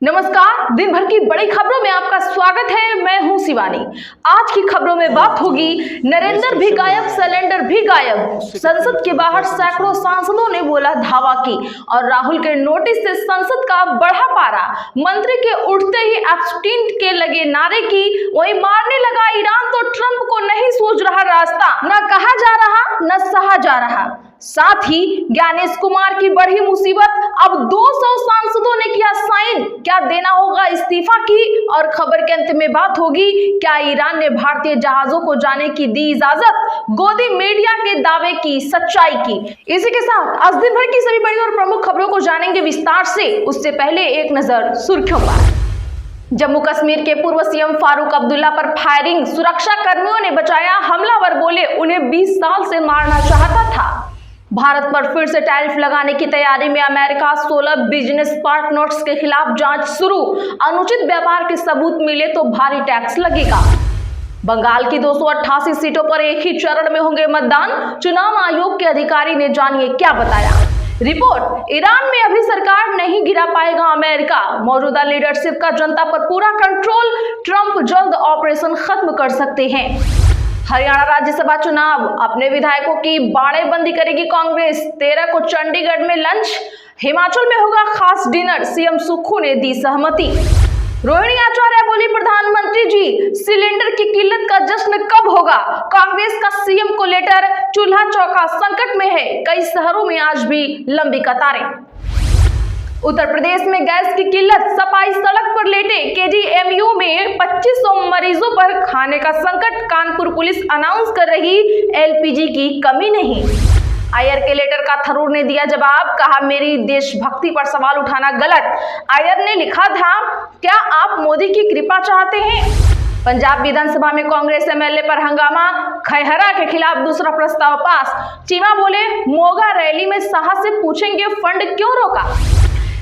नमस्कार, दिन भर की बड़ी खबरों में आपका स्वागत है। मैं हूं शिवानी। आज की खबरों में बात होगी नरेंद्र भी गायब, सिलेंडर भी गायब, संसद के बाहर सैकड़ों सांसदों ने बोला धावा की और राहुल के नोटिस से संसद का बढ़ा पारा। मंत्री के उठते ही एब्सटीन के लगे नारे की, वही मारने लगा ईरान तो ट्रंप को नहीं सूझ रहा रास्ता, न कहा जा रहा न सहा जा रहा। साथ ही ज्ञानेश कुमार की बढ़ी मुसीबत, अब 200 सांसदों ने किया साइन, क्या देना होगा इस्तीफा की। और खबर के अंत में बात होगी, क्या ईरान ने भारतीय जहाजों को जाने की दी इजाजत, गोदी मीडिया के दावे की सच्चाई की। इसी के साथ आज दिन भर की सभी बड़ी और प्रमुख खबरों को जानेंगे विस्तार से। उससे पहले एक नजर सुर्खियों पर। जम्मू कश्मीर के पूर्व सीएम फारूक अब्दुल्ला पर फायरिंग, सुरक्षा कर्मियों ने बचाया, हमलावर बोले उन्हें 20 साल से मारना चाहता था। भारत पर फिर से टैरिफ लगाने की तैयारी में अमेरिका, 16 बिजनेस पार्टनर्स के खिलाफ जांच शुरू, अनुचित व्यापार के सबूत मिले तो भारी टैक्स लगेगा। बंगाल की 288 सीटों पर एक ही चरण में होंगे मतदान, चुनाव आयोग के अधिकारी ने जानिए क्या बताया। रिपोर्ट, ईरान में अभी सरकार नहीं गिरा पाएगा अमेरिका, मौजूदा लीडरशिप का जनता पर पूरा कंट्रोल, ट्रंप जल्द ऑपरेशन खत्म कर सकते हैं। हरियाणा राज्यसभा चुनाव, अपने विधायकों की बाड़ेबंदी करेगी कांग्रेस, 13 को चंडीगढ़ में लंच, हिमाचल में होगा खास डिनर, सीएम सुक्खू ने दी सहमति। रोहिणी आचार्य बोली, प्रधानमंत्री जी सिलेंडर की किल्लत का जश्न कब होगा, कांग्रेस का सीएम को लेटर, चूल्हा चौका संकट में है, कई शहरों में आज भी लंबी कतारें। उत्तर प्रदेश में गैस की किल्लत, सफाई सड़क पर लेटे, केजीएमयू में 2500 मरीजों पर खाने का संकट, कानपुर पुलिस अनाउंस कर रही एलपीजी की कमी नहीं। आयर के लेटर का थरूर ने दिया जवाब, कहा मेरी देशभक्ति पर सवाल उठाना गलत। आयर ने लिखा था, क्या आप मोदी की कृपा चाहते हैं। पंजाब विधानसभा में कांग्रेस एमएलए पर हंगामा, खैहरा के खिलाफ दूसरा प्रस्ताव पास, चीमा बोले मोगा रैली में शाह से पूछेंगे फंड क्यों रोका।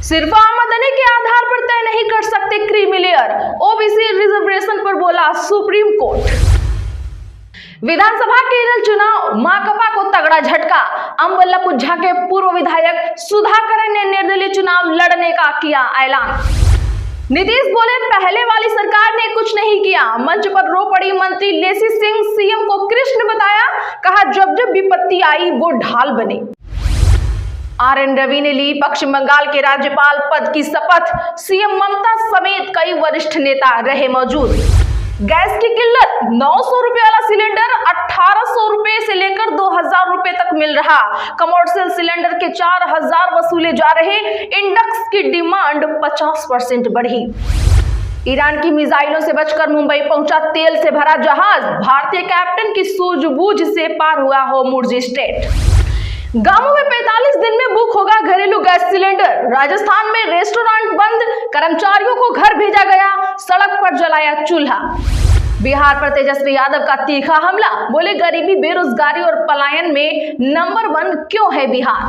सिर्फ आमदनी के आधार पर तय नहीं कर सकते क्रीमी लेयर, ओबीसी रिजर्वेशन पर बोला सुप्रीम कोर्ट। विधानसभा केरल चुनाव, माकपा को तगड़ा झटका, अम्बलपुझा के पूर्व विधायक सुधाकरन ने निर्दलीय चुनाव लड़ने का किया ऐलान। नीतीश बोले पहले वाली सरकार ने कुछ नहीं किया, मंच पर रो पड़ी मंत्री लेसी सिंह, सीएम को कृष्ण बताया, कहा जब जब विपत्ति आई वो ढाल बने। आरएन रवि ने ली पश्चिम बंगाल के राज्यपाल पद की शपथ, सीएम ममता समेत कई वरिष्ठ नेता रहे मौजूद। गैस की किल्लत, 900 रुपए वाला सिलेंडर 1800 रुपए से लेकर 2000 रुपए तक मिल रहा, कमर्शियल सिलेंडर के 4000 वसूले जा रहे, इंडक्स की डिमांड 50% बढ़ी। ईरान की मिसाइलों से बचकर मुंबई पहुंचा तेल से भरा जहाज, भारतीय कैप्टन की सूझबूझ से पार हुआ होर्मुज स्ट्रेट। गांवों में 45 दिन में बुक होगा घरेलू गैस सिलेंडर, राजस्थान में रेस्टोरेंट बंद, कर्मचारियों को घर भेजा गया, सड़क पर जलाया चूल्हा। बिहार पर तेजस्वी यादव का तीखा हमला, बोले गरीबी, बेरोजगारी और पलायन में नंबर 1 क्यों है बिहार।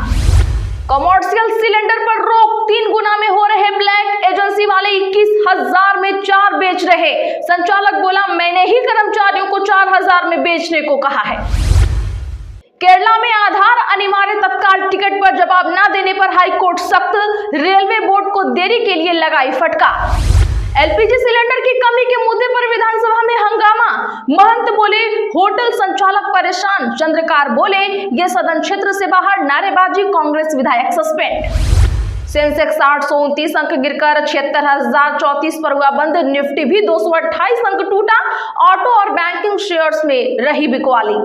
कमर्शियल सिलेंडर पर रोक, 3 गुना में हो रहे ब्लैक, एजेंसी वाले 21,000 में 4 बेच रहे, संचालक बोला मैंने ही कर्मचारियों को 4000 में बेचने को कहा है। केरला में आधार अनिवार्य, तत्काल टिकट पर जवाब न देने पर हाईकोर्ट सख्त, रेलवे बोर्ड को देरी के लिए लगाई फटकार। एलपीजी सिलेंडर की कमी के मुद्दे पर विधानसभा में हंगामा, महंत बोले होटल संचालक परेशान, चंद्रकार बोले ये सदन क्षेत्र से बाहर, नारेबाजी, कांग्रेस विधायक सस्पेंड। सेंसेक्स 829 अंक गिरकर 76,034 पर हुआ बंद, निफ्टी भी 228 अंक टूटा, ऑटो और बैंकिंग शेयर्स में रही बिकवाली।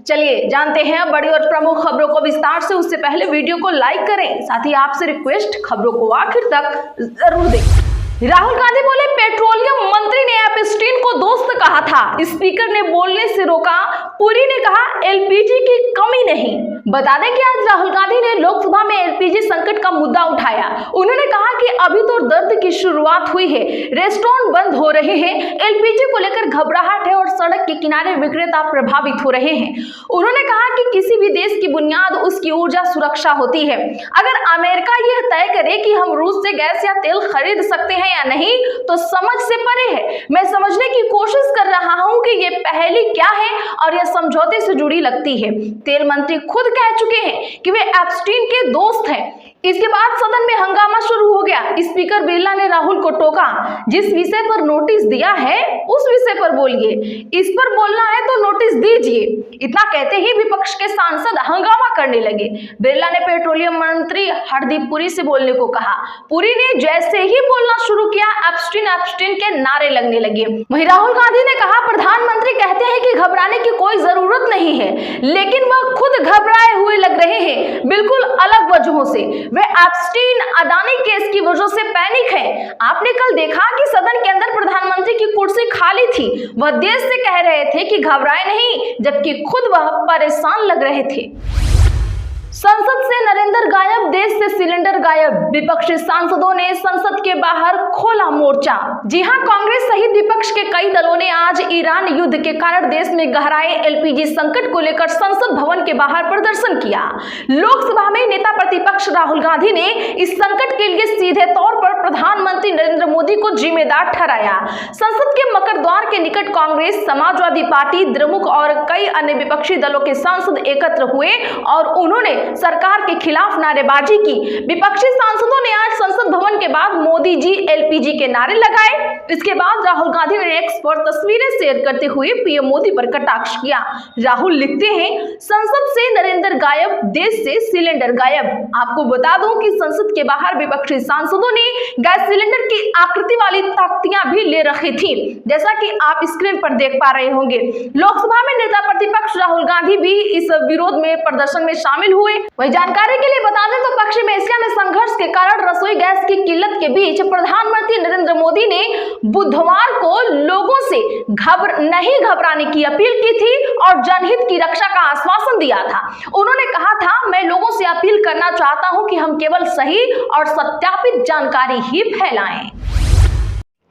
चलिए जानते हैं बड़ी और प्रमुख खबरों को विस्तार से। उससे पहले वीडियो को लाइक करें, साथ ही आपसे रिक्वेस्ट खबरों को आखिर तक जरूर देखें। राहुल गांधी बोले पेट्रोलियम मंत्री ने एप्स्टीन को दोस्त कहा था, स्पीकर ने बोलने से रोका, पुरी ने कहा एलपीजी की कमी नहीं। बता दें कि आज राहुल गांधी ने लोकसभा में एलपीजी संकट का मुद्दा उठाया। उन्होंने कहा कि अभी तो दर्द की शुरुआत हुई है, रेस्टोरेंट बंद हो रहे हैं, एलपीजी को लेकर घबराहट है और सड़क के किनारे विक्रेता प्रभावित हो रहे हैं। उन्होंने कहा कि किसी भी देश की बुनियाद उसकी ऊर्जा सुरक्षा होती है। अगर अमेरिका यह तय करे कि हम रूस से गैस या तेल खरीद सकते हैं या नहीं तो समझ से परे है। मैं समझने की कोशिश कर रहा हूं कि ये पहेली क्या है और यह समझौते से जुड़ी लगती है। तेल मंत्री खुद कह चुके हैं कि वे एप्स्टीन के दोस्त हैं। इसके बाद सदन में हंगामा शुरू हो गया। स्पीकर बिरला ने राहुल को टोका, जिस विषय पर नोटिस दिया है उस विषय पर बोलिए, इस पर बोलना है तो नोटिस दीजिए। इतना कहते ही विपक्ष के सांसद हंगामा करने लगे। बिरला ने पेट्रोलियम मंत्री हरदीप पुरी से बोलने को कहा। पुरी ने जैसे ही बोलना शुरू किया, एब्स्टीन एब्स्टीन के नारे लगने लगे। वहीं राहुल गांधी ने कहा, प्रधानमंत्री कहते हैं कि घबराने की कोई जरूरत नहीं है, लेकिन वह खुद घबराए हुए लग रहे हैं, बिल्कुल अलग वजहों से। वे एब्स्टीन अडानी केस की वजह से पैनिक है। आपने कल देखा कि सदन के अंदर प्रधानमंत्री की कुर्सी खाली थी। वह देश से कह रहे थे कि घबराए नहीं, जबकि खुद वह परेशान लग रहे थे। संसद से नरेंद्र गायब, देश से सिलेंडर गायब। विपक्षी सांसदों ने संसद के बाहर खोला मोर्चा। जी हां, कांग्रेस सहित विपक्ष के कई दलों ने आज ईरान युद्ध के कारण देश में गहराए एलपीजी संकट को लेकर संसद भवन के बाहर प्रदर्शन किया। लोकसभा में नेता प्रतिपक्ष राहुल गांधी ने इस संकट के लिए सीधे तौर पर प्रधानमंत्री नरेंद्र मोदी को जिम्मेदार ठहराया। संसद के मकर द्वार के निकट कांग्रेस, समाजवादी पार्टी, द्रमुक और कई अन्य विपक्षी दलों के सांसद एकत्र हुए और उन्होंने सरकार के खिलाफ नारेबाजी की। विपक्षी सांसदों ने आज संसद भवन के बाद मोदी जी एलपीजी के नारे लगाए। इसके बाद राहुल गांधी ने एक्स पर तस्वीरें शेयर करते हुए पीएम मोदी पर कटाक्ष किया। राहुल लिखते हैं, संसद से नरेंद्र गायब, देश से सिलेंडर गायब। आपको बता दूं कि संसद के बाहर विपक्षी सांसदों ने गैस सिलेंडर की आकृति वाली तख्तियां भी ले रखी थी, जैसा कि आप स्क्रीन पर देख पा रहे होंगे। लोकसभा में नेता प्रतिपक्ष राहुल गांधी भी इस विरोध में प्रदर्शन में शामिल हुए। वही जानकारी के लिए बता दें तो पश्चिम एशिया में संघर्ष के कारण रसोई गैस की किल्लत के बीच प्रधानमंत्री नरेंद्र मोदी ने बुधवार को लोगों से नहीं घबराने की अपील की थी और जनहित की रक्षा का आश्वासन दिया था। उन्होंने कहा था, मैं लोगों से अपील करना चाहता हूं कि हम केवल सही और सत्यापित जानकारी ही फैलाएं।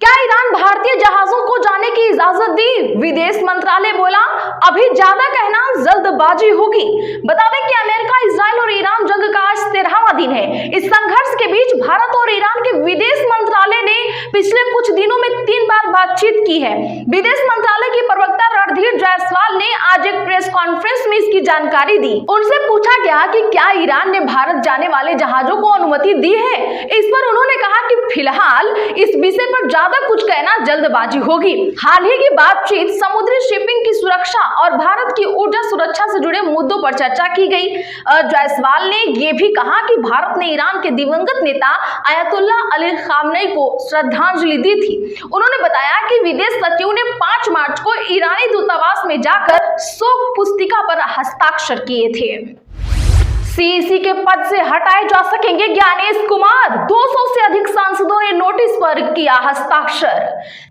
क्या ईरान भारतीय जहाजों को जाने की इजाजत दी? विदेश मंत्रालय बोला, अभी ज्यादा कहना जल्दबाजी होगी। बता दें कि अमेरिका, इजराइल और ईरान जंग का आज 13वां दिन है। इस संघर्ष के बीच भारत और ईरान के विदेश मंत्रालय ने पिछले कुछ दिनों में 3 बार बातचीत की है। विदेश मंत्रालय की प्रवक्ता रणधीर जायसवाल ने आज एक प्रेस कॉन्फ्रेंस में इसकी जानकारी दी। उनसे पूछा गया कि क्या ईरान ने भारत जाने वाले जहाजों को अनुमति दी है। इस पर उन्होंने कहा कि फिलहाल इस विषय पर ज्यादा कुछ कहना जल्दबाजी होगी। हाल ही की बातचीत समुद्री शिपिंग की सुरक्षा और भारत की ऊर्जा सुरक्षा से जुड़े मुद्दों पर चर्चा की गई। जायसवाल ने यह भी कहा कि भारत ने ईरान के दिवंगत नेता अयतुल्ला अली खामनेई को श्रद्धांजलि दी थी। उन्होंने बताया कि विदेश सचिव ने 5 मार्च को ईरानी दूतावास में जाकर शोक पुस्तिका पर हस्ताक्षर किए थे। सीईसी के पद से हटाए जा सकेंगे ज्ञानेश कुमार, 200 से अधिक सांसदों ने नोटिस पर किया हस्ताक्षर।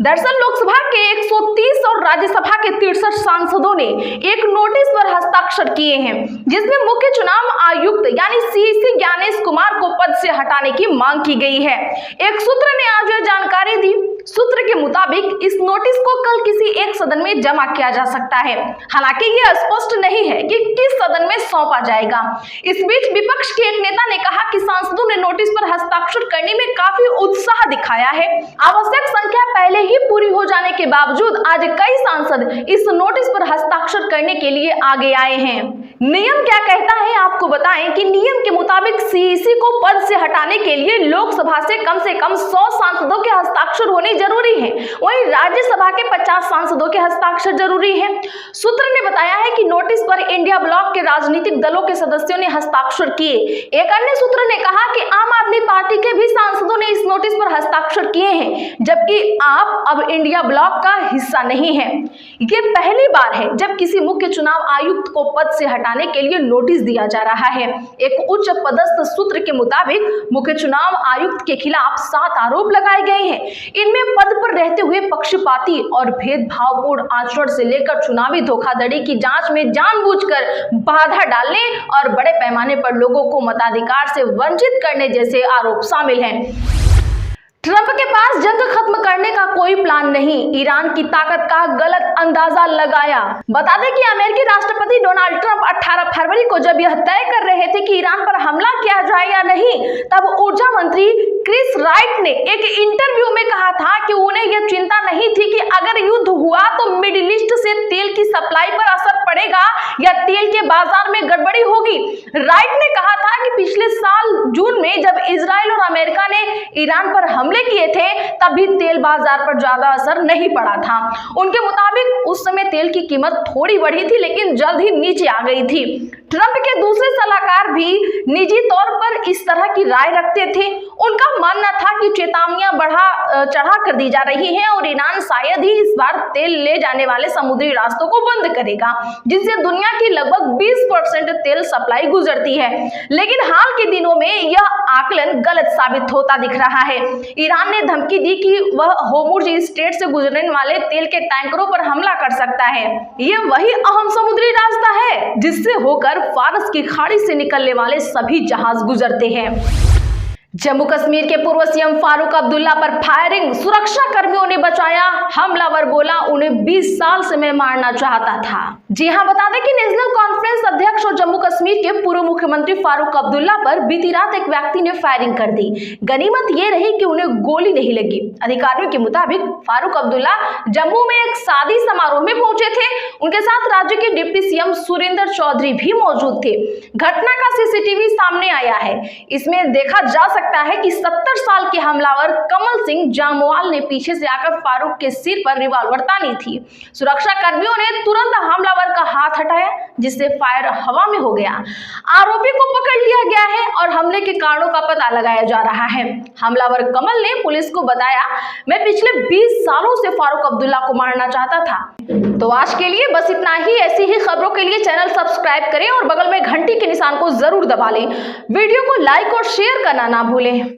दरअसल लोकसभा के 130 और राज्यसभा के 63 सांसदों ने एक नोटिस पर हस्ताक्षर किए हैं, जिसमें मुख्य चुनाव आयुक्त यानी सीईसी ज्ञानेश कुमार को पद से हटाने की मांग की गई है। एक सूत्र ने आज यह जानकारी दी। सूत्र के मुताबिक इस नोटिस को कल किसी एक सदन में जमा किया जा सकता है। हालांकि यह स्पष्ट नहीं है कि किस सदन में सौंपा जाएगा। इस बीच विपक्ष के एक नेता ने कहा कि सांसदों ने नोटिस पर हस्ताक्षर करने में काफी उत्साह दिखाया है। आवश्यक संख्या पहले ही पूरी हो जाने के बावजूद आज कई सांसद इस नोटिस पर हस्ताक्षर करने के लिए आगे आए हैं। नियम क्या कहता है आपको बताएं कि नियम के मुताबिक सीईसी को पद से हटाने के लिए लोकसभा से कम 100 सांसदों के हस्ताक्षर होने जरूरी है। वहीं राज्यसभा के 50 सांसदों के हस्ताक्षर जरूरी है। सूत्र ने बताया है कि नोटिस पर इंडिया ब्लॉक के राजनीतिक दलों के सदस्यों ने हस्ताक्षर किए। एक अन्य सूत्र ने कहा कि आम आदमी पार्टी के भी सांसदों ने इस नोटिस पर हस्ताक्षर किए हैं, जबकि आप अब इंडिया ब्लॉक का हिस्सा नहीं है। ये पहली बार है जब किसी मुख्य चुनाव आयुक्त को पद से हटाने के लिए नोटिस दिया जा रहा है। एक उच्च पदस्थ सूत्र के मुताबिक मुख्य चुनाव आयुक्त के खिलाफ 7 आरोप लगाए गए हैं। इनमें पद पर रहते हुए पक्षपाती और भेदभावपूर्ण आचरण से लेकर चुनावी धोखाधड़ी की जांच में जानबूझकर बाधा डालने और बड़े पैमाने पर लोगों को मताधिकार से वंचित करने जैसे आरोप शामिल हैं। ट्रंप के पास जंग खत्म करने का कोई प्लान नहीं, ईरान की ताकत का गलत अंदाजा लगाया। बता दें कि अमेरिकी राष्ट्रपति डोनाल्ड ट्रंप 18 फरवरी को जब यह तय कर रहे थे कि ईरान पर हमला किया जाए या नहीं, तब ऊर्जा मंत्री क्रिस राइट ने एक इंटरव्यू में कहा था कि उन्हें यह चिंता नहीं थी कि अगर युद्ध हुआ तो मिडिल ईस्ट से तेल की सप्लाई पर असर पड़ेगा या तेल के बाजार में गड़बड़ी होगी। राइट ने कहा था कि पिछले साल जून में जब इजराइल और अमेरिका ने ईरान पर हमले किए थे तब भी तेल बाजार पर ज्यादा असर नहीं पड़ा था। उनके मुताबिक उस समय तेल की कीमत थोड़ी बढ़ी थी लेकिन जल्द ही नीचे आ गई थी। ट्रंप के दूसरे सलाहकार भी निजी तौर पर इस तरह की राय रखते थे। उनका मानना था कि चेतावनियां बढ़ा चढ़ा कर दी जा रही हैं और ईरान शायद ही इस बार तेल ले जाने वाले समुद्री रास्तों को बंद करेगा, जिससे दुनिया की लगभग 20% तेल सप्लाई गुजरती है। लेकिन हाल के दिनों में यह आकलन गलत साबित होता दिख रहा है। ईरान ने धमकी दी कि वह होर्मुज स्ट्रेट से गुजरने वाले तेल के टैंकरों पर हमला कर सकता है। यह वही अहम समुद्री रास्ता है जिससे होकर फारस की खाड़ी से निकलने वाले सभी जहाज गुजरते हैं। जम्मू कश्मीर के पूर्व सीएम फारूक अब्दुल्ला पर फायरिंग, सुरक्षा कर्मियों ने बचाया, हमलावर बोला उन्हें 20 साल से मैं मारना चाहता था। जी हां, बता दें कि नेशनल कॉन्फ्रेंस अध्यक्ष और जम्मू कश्मीर के पूर्व मुख्यमंत्री फारूक अब्दुल्ला पर बीती रात एक व्यक्ति ने फायरिंग कर दी। गनीमत ये रही कि उन्हें गोली नहीं लगी। अधिकारियों के मुताबिक फारूक अब्दुल्ला जम्मू में एक शादी समारोह में पहुंचे थे। उनके साथ राज्य के डिप्टी सीएम सुरेंद्र चौधरी भी मौजूद थे। घटना का सीसीटीवी सामने आया है। इसमें देखा जा सकता है कि 70 साल के हमलावर कमल सिंह जामवाल ने पीछे से आकर फारूक के सिर पर रिवॉल्वर तानी थी। सुरक्षा कर्मियों ने तुरंत हमलावर का हाथ हटाया जिससे फायर हवा में हो गया। आरोपी को पकड़ लिया गया है और हमले के कारणों का पता लगाया जा रहा है। हमलावर कमल ने पुलिस को बताया, मैं पिछले 20 सालों से फारूक अब्दुल्ला को मारना चाहता था। तो आज के लिए बस इतना ही। ऐसी ही खबरों के लिए चैनल सब्सक्राइब करें और बगल में घंटी के निशान को जरूर दबा लें। वीडियो को लाइक और शेयर करना ना भूलें।